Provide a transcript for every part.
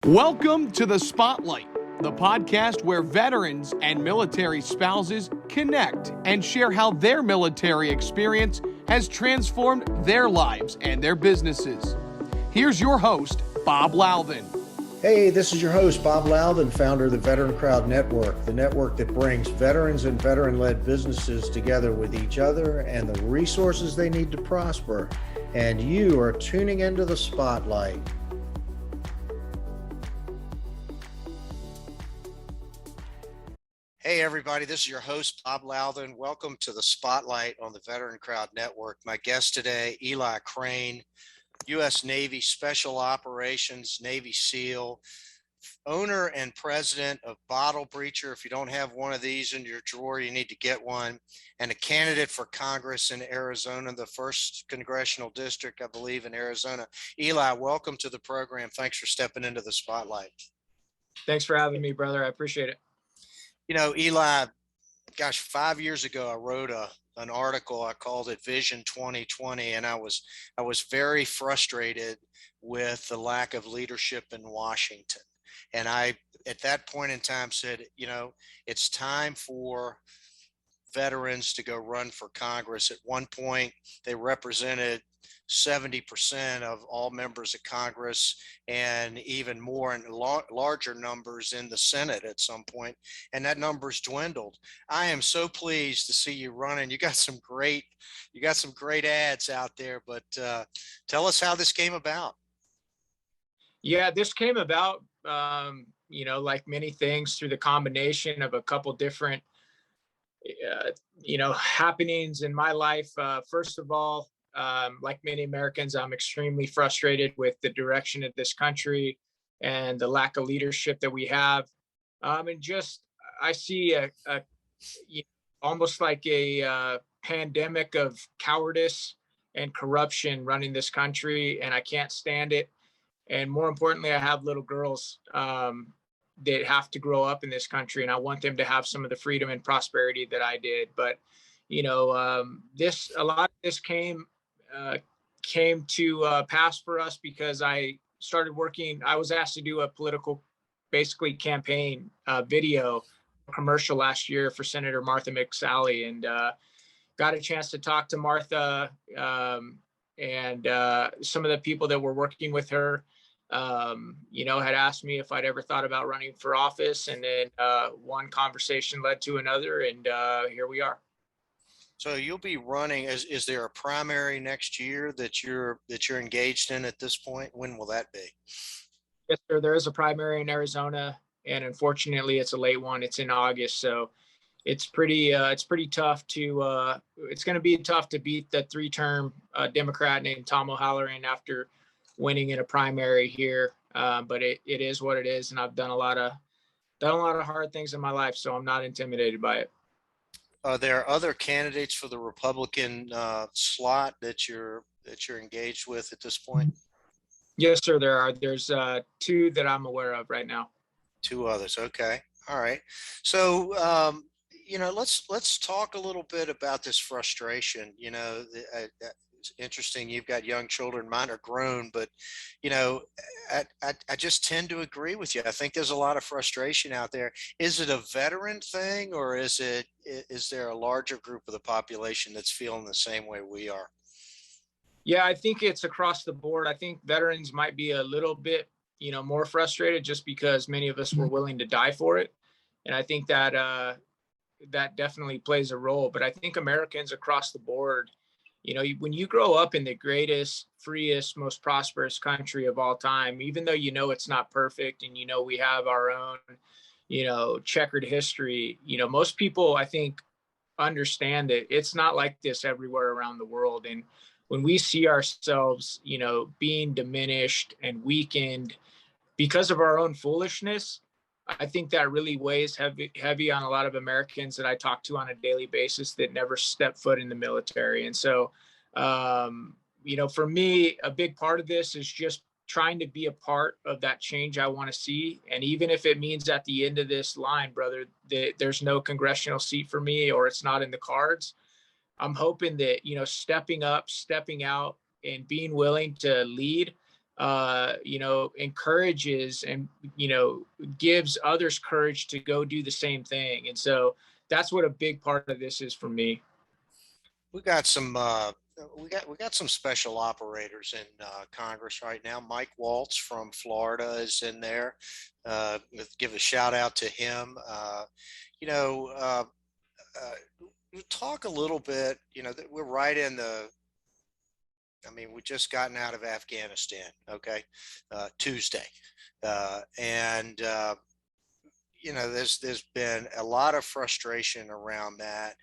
Welcome to The Spotlight, the podcast where veterans and military spouses connect and share how their military experience has transformed their lives and their businesses. Here's your host, Bob Louthen. Hey, this is your host, Bob Louthen, founder of the VeteranCrowd Network, the network that brings veterans and veteran-led businesses together with each other and the resources they need to prosper. And you are tuning into The Spotlight. Hey everybody, this is your host, Bob Louthen. Welcome to the Spotlight on the VeteranCrowd Network. My guest today, Eli Crane, U.S. Navy Special Operations, Navy SEAL, owner and president of Bottle Breacher. If you don't have one of these in your drawer, you need to get one. And a candidate for Congress in Arizona, the 1st Congressional District, I believe, in Arizona. Eli, welcome to the program. Thanks for stepping into the Spotlight. Thanks for having me, brother. I appreciate it. You know, Eli, gosh, 5 years ago, I wrote an article. I called it Vision 2020, and I was very frustrated with the lack of leadership in Washington. And I, at that point in time, said, you know, it's time for veterans to go run for Congress. At one point, they represented 70% of all members of Congress, and even more and larger numbers in the Senate at some point, and that number's dwindled. I am so pleased to see you running. You got some great ads out there, but tell us how this came about. Yeah, this came about, like many things, through the combination of a couple different, happenings in my life. First of all, like many Americans, I'm extremely frustrated with the direction of this country and the lack of leadership that we have. I see almost like a pandemic of cowardice and corruption running this country, and I can't stand it. And more importantly, I have little girls that have to grow up in this country, and I want them to have some of the freedom and prosperity that I did. But a lot of this came to pass for us because I started working. I was asked to do a political, basically campaign video commercial last year for Senator Martha McSally, and got a chance to talk to Martha and some of the people that were working with her. Had asked me if I'd ever thought about running for office, and then one conversation led to another, and here we are. So you'll be running. Is there a primary next year that you're engaged in at this point? When will that be? Yes, sir. There is a primary in Arizona, and unfortunately, it's a late one. It's in August, so it's pretty tough to. It's going to be tough to beat the 3-term Democrat named Tom O'Halloran after winning in a primary here. But it is what it is, and I've done a lot of hard things in my life, so I'm not intimidated by it. Are there other candidates for the Republican slot that you're engaged with at this point? Yes, sir. There are. There's 2 that I'm aware of right now. 2 others. Okay. All right. So, let's talk a little bit about this frustration. It's interesting. You've got young children. Mine are grown, but I just tend to agree with you. I think there's a lot of frustration out there. Is it a veteran thing, or is there a larger group of the population that's feeling the same way we are? Yeah, I think it's across the board. I think veterans might be a little bit, more frustrated just because many of us were willing to die for it. And I think that that definitely plays a role. But I think Americans across the board, when you grow up in the greatest, freest, most prosperous country of all time, even though it's not perfect, and we have our own, checkered history, most people, I think, understand that it's not like this everywhere around the world. And when we see ourselves, being diminished and weakened because of our own foolishness, I think that really weighs heavy on a lot of Americans that I talk to on a daily basis that never step foot in the military. And so, for me, a big part of this is just trying to be a part of that change I want to see. And even if it means at the end of this line, brother, that there's no congressional seat for me, or it's not in the cards, I'm hoping that, stepping up, stepping out, and being willing to lead encourages and, gives others courage to go do the same thing. And so that's what a big part of this is for me. We got some we got some special operators in Congress right now. Mike Waltz from Florida is in there. Give a shout out to him. You know, talk a little bit. That we're right in the. I mean, we just gotten out of Afghanistan. Okay, Tuesday, and there's been a lot of frustration around that.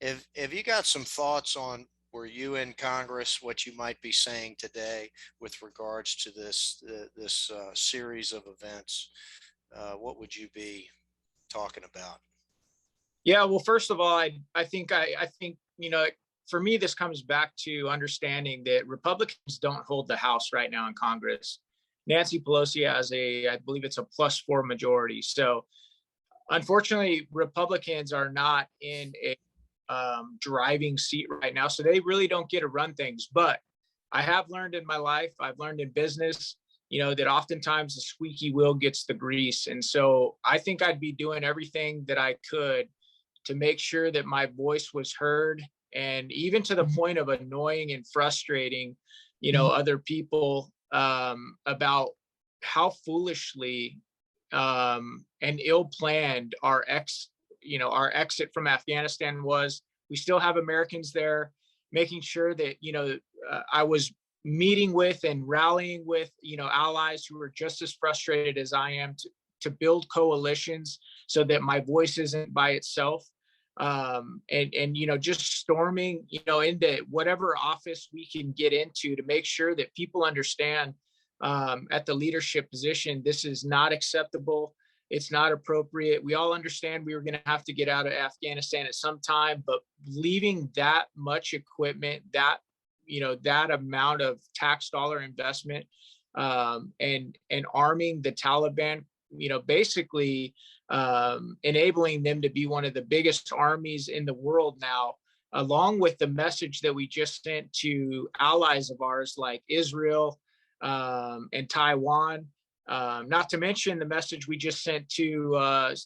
If you got some thoughts on, were you in Congress, what you might be saying today with regards to this series of events, what would you be talking about? Yeah, well, first of all, I think for me, this comes back to understanding that Republicans don't hold the House right now in Congress. Nancy Pelosi has I believe it's a +4 majority. So unfortunately, Republicans are not in a driving seat right now. So they really don't get to run things. But I have learned in my life, I've learned in business, that oftentimes the squeaky wheel gets the grease. And so I think I'd be doing everything that I could to make sure that my voice was heard, and even to the point of annoying and frustrating, other people about how foolishly and ill-planned our exit from Afghanistan was. We still have Americans there, making sure that, I was meeting with and rallying with, allies who are just as frustrated as I am to build coalitions so that my voice isn't by itself. And just storming, into whatever office we can get into to make sure that people understand at the leadership position, this is not acceptable. It's not appropriate. We all understand we were going to have to get out of Afghanistan at some time, but leaving that much equipment, that amount of tax dollar investment, and arming the Taliban, basically enabling them to be one of the biggest armies in the world now, along with the message that we just sent to allies of ours like Israel and Taiwan, not to mention the message we just sent to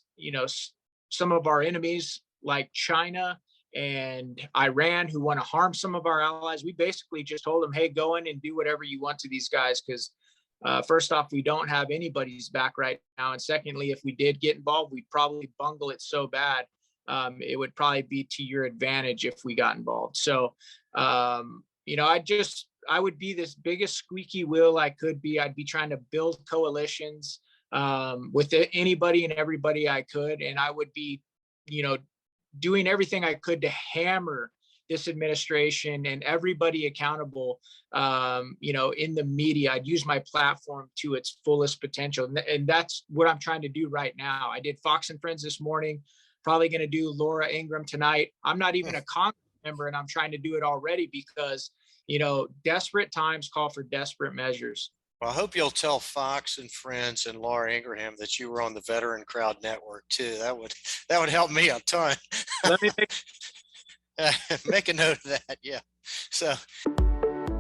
some of our enemies like China and Iran, who want to harm some of our allies. We basically just told them, hey, go in and do whatever you want to these guys, because first off, we don't have anybody's back right now. And secondly, if we did get involved, we'd probably bungle it so bad. It would probably be to your advantage if we got involved. So, I would be this biggest squeaky wheel I could be. I'd be trying to build coalitions with anybody and everybody I could. And I would be, doing everything I could to hammer this administration and everybody accountable, in the media. I'd use my platform to its fullest potential. And that's what I'm trying to do right now. I did Fox and Friends this morning, probably going to do Laura Ingraham tonight. I'm not even a Congress member, and I'm trying to do it already because, desperate times call for desperate measures. Well, I hope you'll tell Fox and Friends and Laura Ingraham that you were on the VeteranCrowd network too. That would help me a ton. Let me make a note of that. Yeah. So,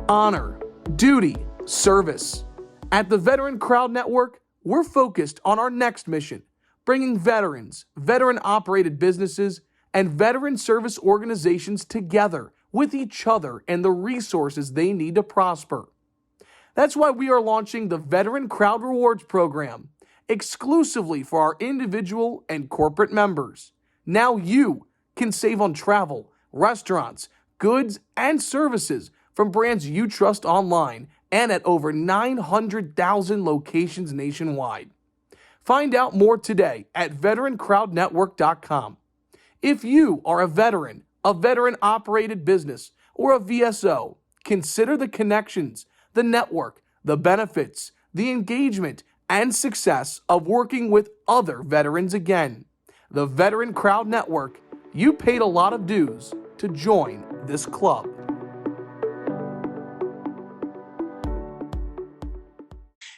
honor, duty, service. At the VeteranCrowd Network, we're focused on our next mission, bringing veterans, veteran-operated businesses, and veteran service organizations together with each other and the resources they need to prosper. That's why we are launching the VeteranCrowd Rewards Program, exclusively for our individual and corporate members. Now you can save on travel, restaurants, goods, and services from brands you trust online and at over 900,000 locations nationwide. Find out more today at VeteranCrowdNetwork.com. If you are a veteran-operated business, or a VSO, consider the connections, the network, the benefits, the engagement, and success of working with other veterans again. The VeteranCrowd Network, you paid a lot of dues to join this club.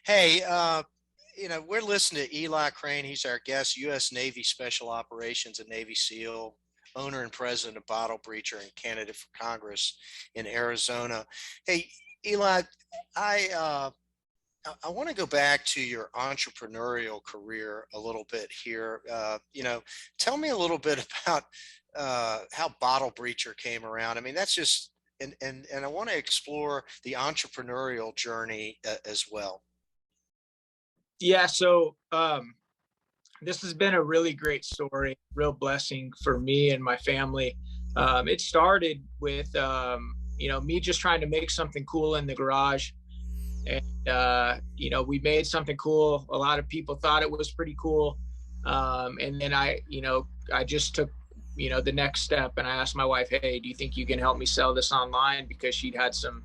hey, we're listening to Eli Crane. He's our guest, U.S. Navy Special Operations and Navy SEAL, owner and president of Bottle Breacher and candidate for Congress in Arizona. Hey, Eli, I I want to go back to your entrepreneurial career a little bit here. Tell me a little bit about how Bottle Breacher came around. I mean, that's just, and I want to explore the entrepreneurial journey as well. Yeah. So, this has been a really great story, real blessing for me and my family. It started with, me just trying to make something cool in the garage. And, we made something cool. A lot of people thought it was pretty cool. And then I just took, the next step, and I asked my wife, hey, do you think you can help me sell this online? Because she'd had some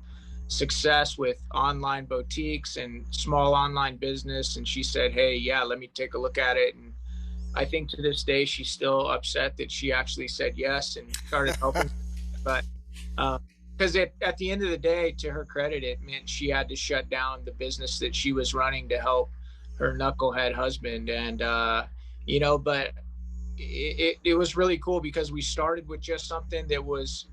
success with online boutiques and small online business. And she said, hey, yeah, let me take a look at it. And I think to this day, she's still upset that she actually said yes and started helping. But because at the end of the day, to her credit, it meant she had to shut down the business that she was running to help her knucklehead husband. And, but it was really cool because we started with just something that was,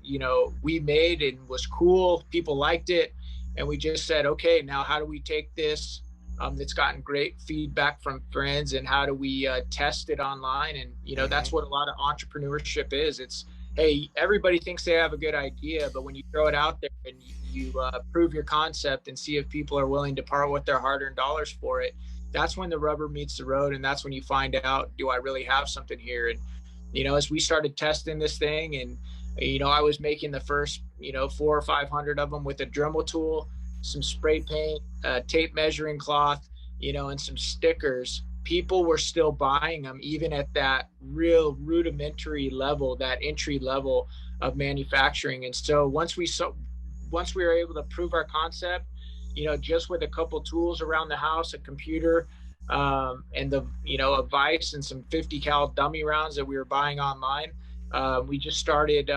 we made and was cool. People liked it. And we just said, okay, now how do we take this? That's gotten great feedback from friends, and how do we test it online? And, that's what a lot of entrepreneurship is. It's, hey, everybody thinks they have a good idea, but when you throw it out there and you prove your concept and see if people are willing to part with their hard-earned dollars for it, that's when the rubber meets the road. And that's when you find out, do I really have something here? And, as we started testing this thing, and, I was making the first, 400 or 500 of them with a Dremel tool, some spray paint, tape measuring cloth, and some stickers. People were still buying them, even at that real rudimentary level, that entry level of manufacturing. And so once we were able to prove our concept, just with a couple tools around the house, a computer, and a vise and some 50 cal dummy rounds that we were buying online, we just started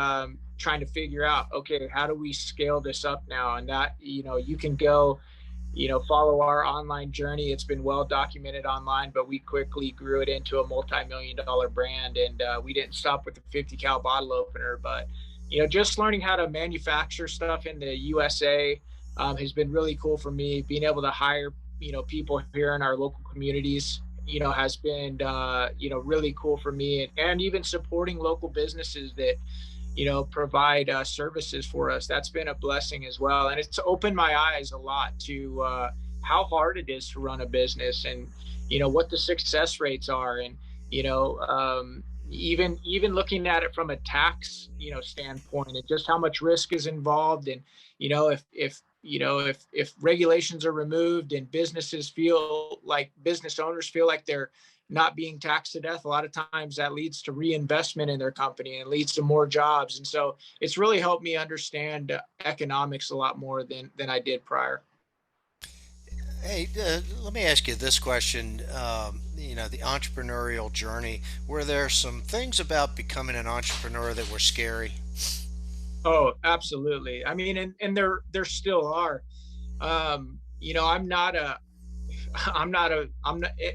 trying to figure out, okay, how do we scale this up now? And that, you can go, follow our online journey. It's been well documented online, but we quickly grew it into a multi-million-dollar brand. And we didn't stop with the 50 cal bottle opener, but, just learning how to manufacture stuff in the USA has been really cool for me. Being able to hire, people here in our local communities, has been, really cool for me. And even supporting local businesses that, provide services for us. That's been a blessing as well. And it's opened my eyes a lot to how hard it is to run a business, and, what the success rates are. And, even looking at it from a tax, standpoint, and just how much risk is involved. And, if regulations are removed and business owners feel like they're not being taxed to death, a lot of times that leads to reinvestment in their company and leads to more jobs. And so it's really helped me understand economics a lot more than I did prior. Hey, let me ask you this question. The entrepreneurial journey, were there some things about becoming an entrepreneur that were scary? Oh, absolutely. I mean, and there still are.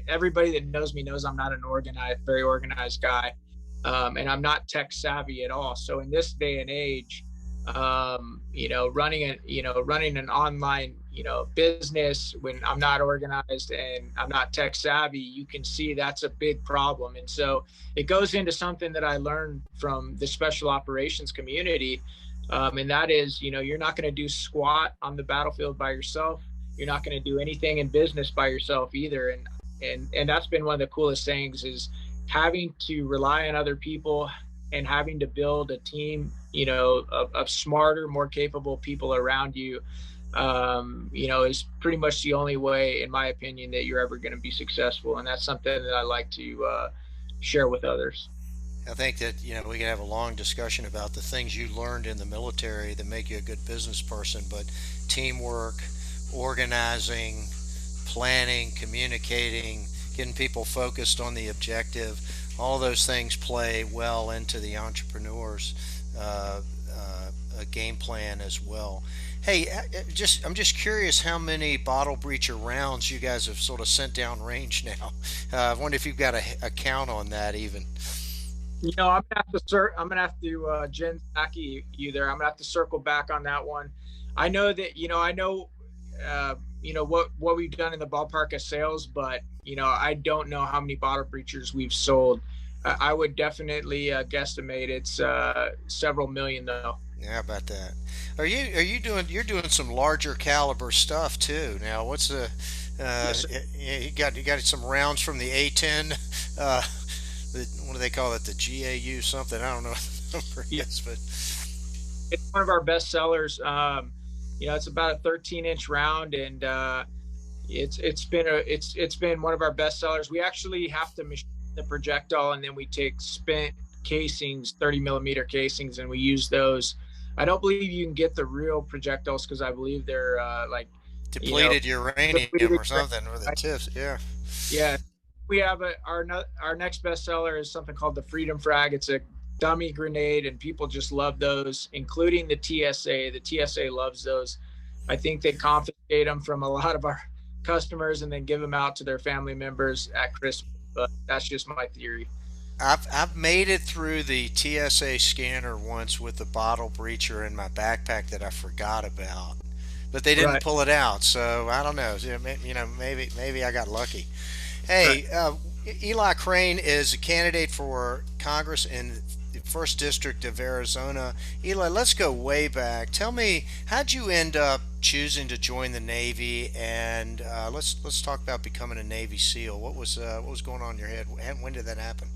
Everybody that knows me knows I'm not very organized guy. And I'm not tech savvy at all. So in this day and age, running an online, business, when I'm not organized and I'm not tech savvy, you can see that's a big problem. And so it goes into something that I learned from the special operations community. And that is, you're not going to do squat on the battlefield by yourself. You're not going to do anything in business by yourself either. And that's been one of the coolest things, is having to rely on other people and having to build a team, of smarter, more capable people around you, is pretty much the only way, in my opinion, that you're ever going to be successful. And that's something that I like to share with others. I think that, we can have a long discussion about the things you learned in the military that make you a good business person, but teamwork, organizing, planning, communicating, getting people focused on the objective, all those things play well into the entrepreneur's game plan as well. Hey, I'm just curious how many Bottle Breacher rounds you guys have sort of sent down range now. I wonder if you've got a count on that even. I'm gonna have to Jen Psaki, you there. I'm gonna have to circle back on that one. I know that what we've done in the ballpark of sales, but I don't know how many bottle breachers we've sold. I would definitely guesstimate it's several million though. Yeah, about that. You're doing some larger caliber stuff too. Now, what's the Yes, you got some rounds from the A10, what do they call it? The GAU something. I don't know what the number yeah, is, but it's one of our best sellers. It's about a 13-inch round, and it's been one of our best sellers. We actually have to machine the projectile, and then we take spent casings, 30 millimeter casings, and we use those. I don't believe you can get the real projectiles because I believe they're depleted uranium depleted. or something with the tips. Yeah. Yeah, we have our next bestseller is something called the Freedom Frag. It's a dummy grenade, and people just love those, including the TSA. The TSA loves those. I think they confiscate them from a lot of our customers and then give them out to their family members at Christmas. But that's just my theory. I've made it through the TSA scanner once with the bottle breacher in my backpack that I forgot about, but they didn't Right. pull it out. So I don't know. Maybe I got lucky. Hey, Eli Crane is a candidate for Congress in the first district of Arizona. Eli, let's go way back. Tell me, how'd you end up choosing to join the Navy? And let's talk about becoming a Navy SEAL. What was going on in your head? When did that happen?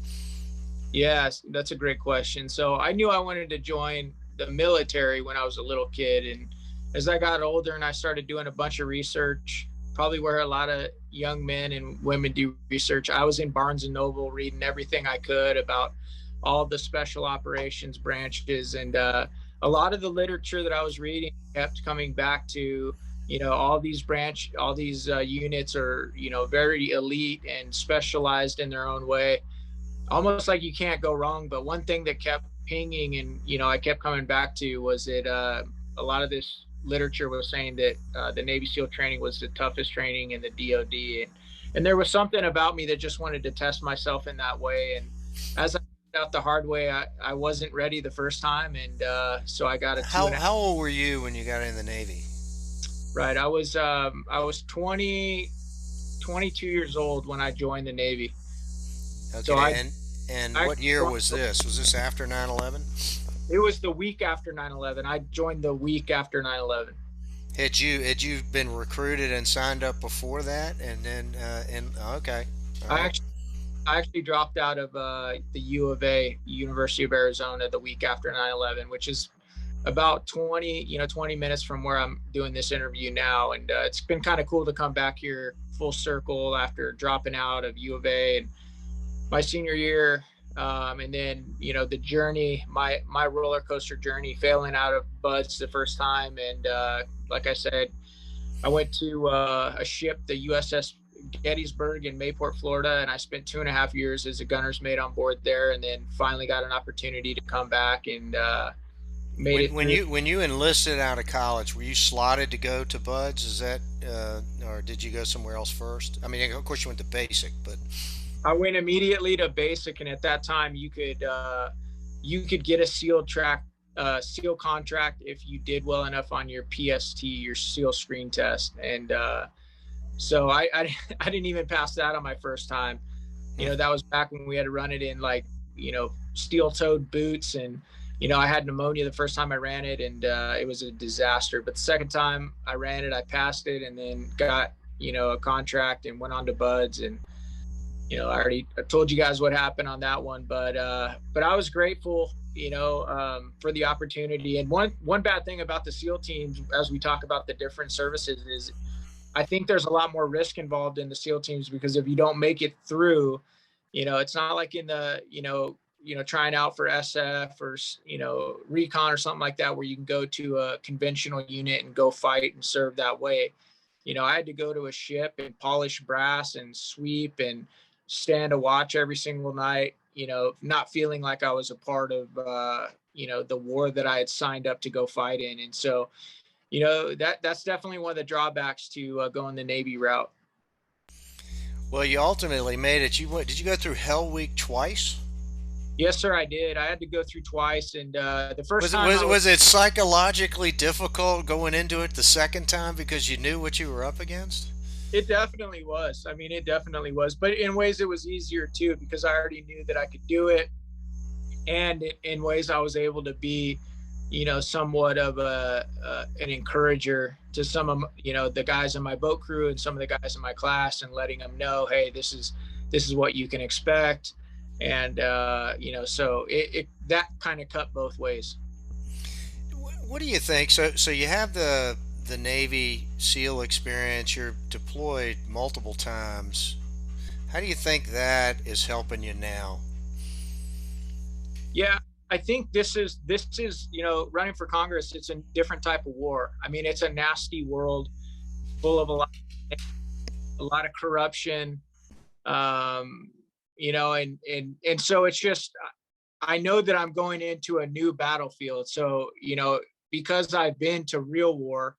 Yes, that's a great question. So I knew I wanted to join the military when I was a little kid. And as I got older and I started doing a bunch of research, probably where a lot of young men and women do research, I was in Barnes and Noble reading everything I could about all the special operations branches. And a lot of the literature that I was reading kept coming back to, all these units are, very elite and specialized in their own way, almost like you can't go wrong. But one thing that kept pinging and I kept coming back to was that a lot of this literature was saying that the Navy SEAL training was the toughest training in the DoD, and there was something about me that just wanted to test myself in that way. And as I found out the hard way, I wasn't ready the first time, and so I got a How old were you when you got in the Navy? right. I was 22 years old when I joined the Navy. Okay, So and I what year was this? Was this after 9/11? it was the week after 9/11. I joined the week after 9/11. Had you been recruited and signed up before that? And then okay, all I right. actually I actually dropped out of the U of A, University of Arizona, the week after 9/11, which is about 20 minutes from where I'm doing this interview now. And it's been kind of cool to come back here full circle after dropping out of U of A and my senior year. And then, the journey, my roller coaster journey, failing out of buds the first time. And like I said, I went to a ship, the USS Gettysburg in Mayport, Florida, and I spent 2.5 years as a gunner's mate on board there, and then finally got an opportunity to come back and made it When through. you enlisted out of college, were you slotted to go to Buds? Is that or did you go somewhere else first? I mean, of course you went to basic, but I went immediately to basic, and at that time you could get a SEAL contract if you did well enough on your PST, your SEAL screen test. And so I didn't even pass that on my first time. That was back when we had to run it in like steel-toed boots, and I had pneumonia the first time I ran it, and it was a disaster. But the second time I ran it, I passed it, and then got a contract and went on to Buds. And I told you guys what happened on that one, but I was grateful, for the opportunity. And one bad thing about the SEAL teams, as we talk about the different services, is I think there's a lot more risk involved in the SEAL teams, because if you don't make it through, it's not like in the, trying out for SF or, recon or something like that, where you can go to a conventional unit and go fight and serve that way. I had to go to a ship and polish brass and sweep and stand a watch every single night, not feeling like I was a part of, the war that I had signed up to go fight in. And so, that's definitely one of the drawbacks to going the Navy route. well, you ultimately made it. Did you go through Hell Week twice? Yes, sir, I did. I had to go through twice, and the first Was it time was it psychologically difficult going into it the second time because you knew what you were up against? it definitely was. I mean, it definitely was, but in ways it was easier too because I already knew that I could do it, and in ways I was able to be, somewhat of an encourager to some of the guys in my boat crew and some of the guys in my class, and letting them know, hey, this is what you can expect, and so it that kind of cut both ways. What do you think? So you have the Navy SEAL experience. You're deployed multiple times. How do you think that is helping you now? Yeah, I think this is running for Congress. It's a different type of war. I mean, it's a nasty world full of a lot of corruption. Um, and so it's just, I know that I'm going into a new battlefield. So because I've been to real war,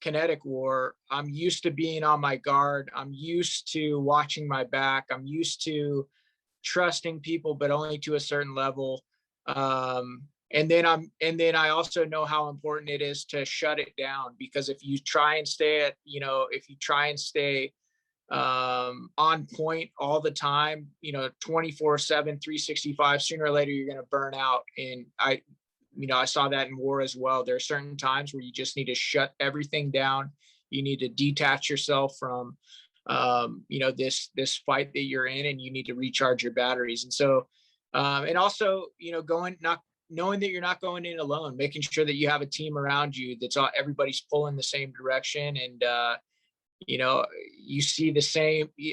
kinetic war, I'm used to being on my guard. I'm used to watching my back. I'm used to trusting people, but only to a certain level. And then I also know how important it is to shut it down, because if you try and stay on point all the time, 24/7, 365, sooner or later you're going to burn out. And I saw that in war as well. There are certain times where you just need to shut everything down. You need to detach yourself from this fight that you're in, and you need to recharge your batteries. And so and also going not knowing that you're not going in alone, making sure that you have a team around you that's all, everybody's pulling the same direction. And you see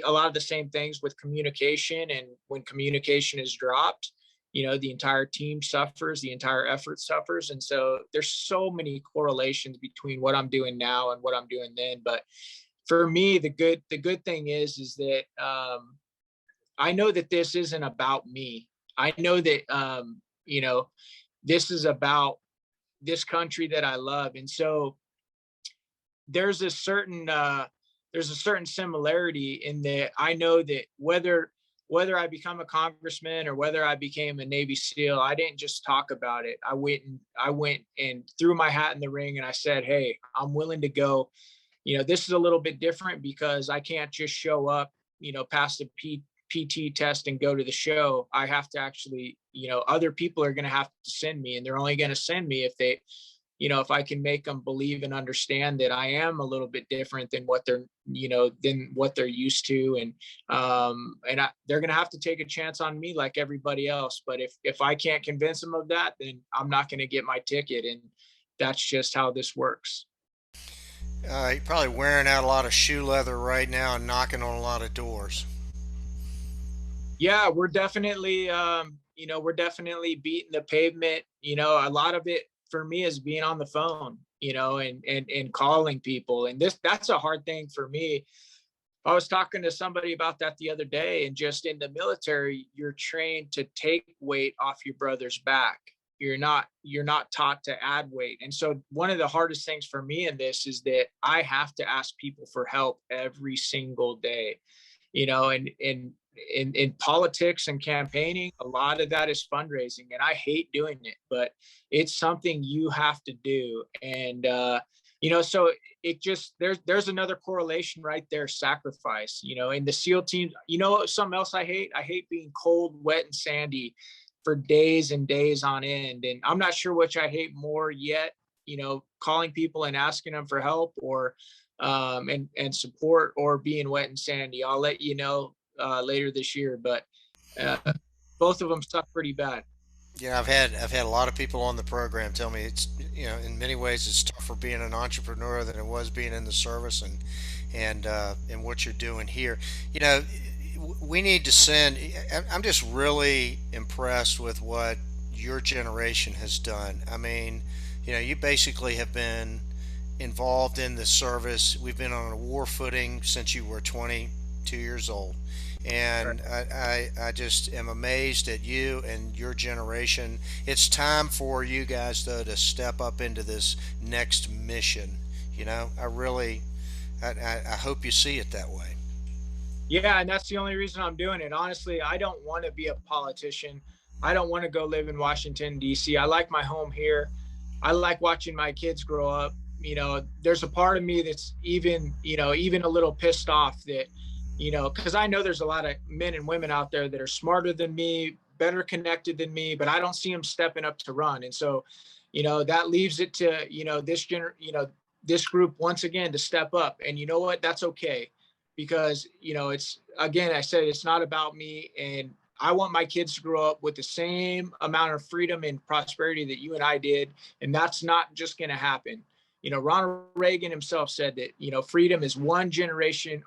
a lot of the same things with communication. And when communication is dropped, the entire team suffers, the entire effort suffers. And so there's so many correlations between what I'm doing now and what I'm doing then. But for me, the good thing is that I know that this isn't about me. I know that this is about this country that I love. And so there's a certain similarity in that I know that whether I become a congressman or whether I became a Navy SEAL, I didn't just talk about it. I went and threw my hat in the ring, and I said, hey, I'm willing to go. This is a little bit different because I can't just show up, pass the PT test and go to the show. I have to actually, other people are going to have to send me, and they're only going to send me if I can make them believe and understand that I am a little bit different than what they're used to. And they're going to have to take a chance on me like everybody else. But if I can't convince them of that, then I'm not going to get my ticket. And that's just how this works. You're probably wearing out a lot of shoe leather right now and knocking on a lot of doors. Yeah, we're definitely beating the pavement. A lot of it for me is being on the phone, and calling people. And that's a hard thing for me. I was talking to somebody about that the other day, and just in the military, you're trained to take weight off your brother's back. You're not taught to add weight. And so one of the hardest things for me in this is that I have to ask people for help every single day, and in politics and campaigning, a lot of that is fundraising, and I hate doing it, but it's something you have to do. And so it just there's another correlation right there: sacrifice. In the SEAL teams, something else I hate being cold, wet, and sandy for days and days on end. And I'm not sure which I hate more yet, calling people and asking them for help, or and support, or being wet and sandy. I'll let you know later this year, but both of them suck pretty bad. Yeah, I've had a lot of people on the program tell me it's in many ways it's tougher being an entrepreneur than it was being in the service, and what you're doing here. We need to send. I'm just really impressed with what your generation has done. I mean, you basically have been involved in the service. We've been on a war footing since you were 22 years old. And I just am amazed at you and your generation. It's time for you guys, though, to step up into this next mission. I hope you see it that way. Yeah, and that's the only reason I'm doing it. Honestly, I don't want to be a politician. I don't want to go live in Washington, D.C. I like my home here. I like watching my kids grow up. There's a part of me that's even a little pissed off that, because I know there's a lot of men and women out there that are smarter than me, better connected than me, but I don't see them stepping up to run. And so, that leaves it to, this group once again to step up. And you know what? That's okay. Because, it's, again, I said, it's not about me. And I want my kids to grow up with the same amount of freedom and prosperity that you and I did. And that's not just going to happen. Ronald Reagan himself said that, freedom is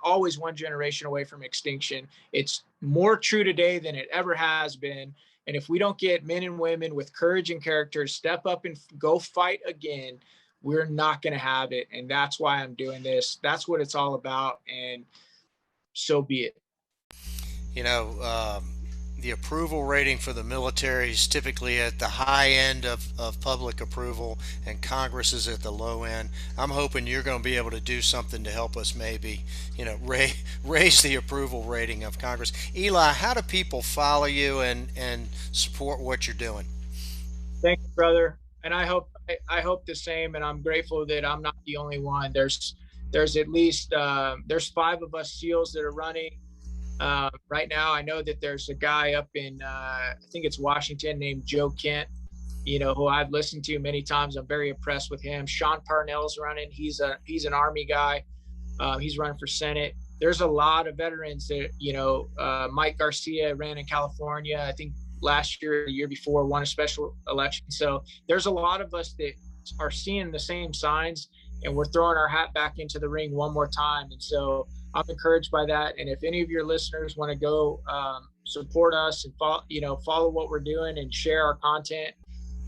always one generation away from extinction. It's more true today than it ever has been. And if we don't get men and women with courage and character to step up and go fight again, we're not going to have it. And that's why I'm doing this. That's what it's all about. And so be it. The approval rating for the military is typically at the high end of public approval, and Congress is at the low end. I'm hoping you're going to be able to do something to help us maybe, raise the approval rating of Congress. Eli, how do people follow you and support what you're doing? Thank you, brother. And I hope the same. And I'm grateful that I'm not the only one. There's at least there's 5 of us SEALs that are running. Right now, I know that there's a guy up in, I think it's Washington, named Joe Kent, who I've listened to many times. I'm very impressed with him. Sean Parnell's running. He's an Army guy. He's running for Senate. There's a lot of veterans that, Mike Garcia ran in California, I think last year, the year before, won a special election. So there's a lot of us that are seeing the same signs, and we're throwing our hat back into the ring one more time. And so I'm encouraged by that. And if any of your listeners want to go support us and follow what we're doing and share our content,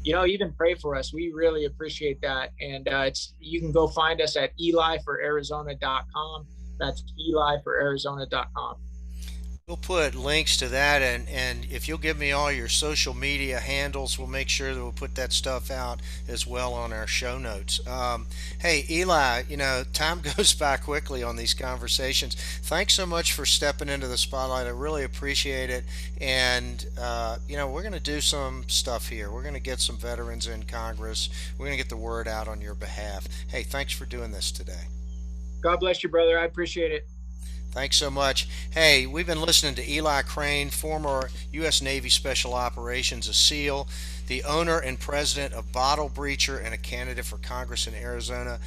even pray for us. We really appreciate that. And you can go find us at elifораrizona.com. That's elifораrizona.com. We'll put links to that, and if you'll give me all your social media handles, we'll make sure that we'll put that stuff out as well on our show notes. Hey, Eli, time goes by quickly on these conversations. Thanks so much for stepping into the spotlight. I really appreciate it. And, we're going to do some stuff here. We're going to get some veterans in Congress. We're going to get the word out on your behalf. Hey, thanks for doing this today. God bless you, brother. I appreciate it. Thanks so much. Hey, we've been listening to Eli Crane, former U.S. Navy Special Operations, a SEAL, the owner and president of Bottle Breacher, and a candidate for Congress in Arizona.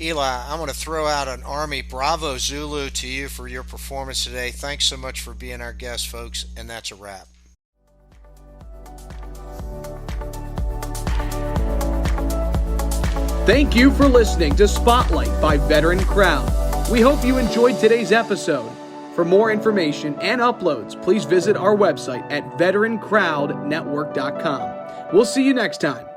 Eli, I'm going to throw out an Army Bravo Zulu to you for your performance today. Thanks so much for being our guest, folks, and that's a wrap. Thank you for listening to Spotlight by VeteranCrowd. We hope you enjoyed today's episode. For more information and uploads, please visit our website at VeteranCrowdNetwork.com. We'll see you next time.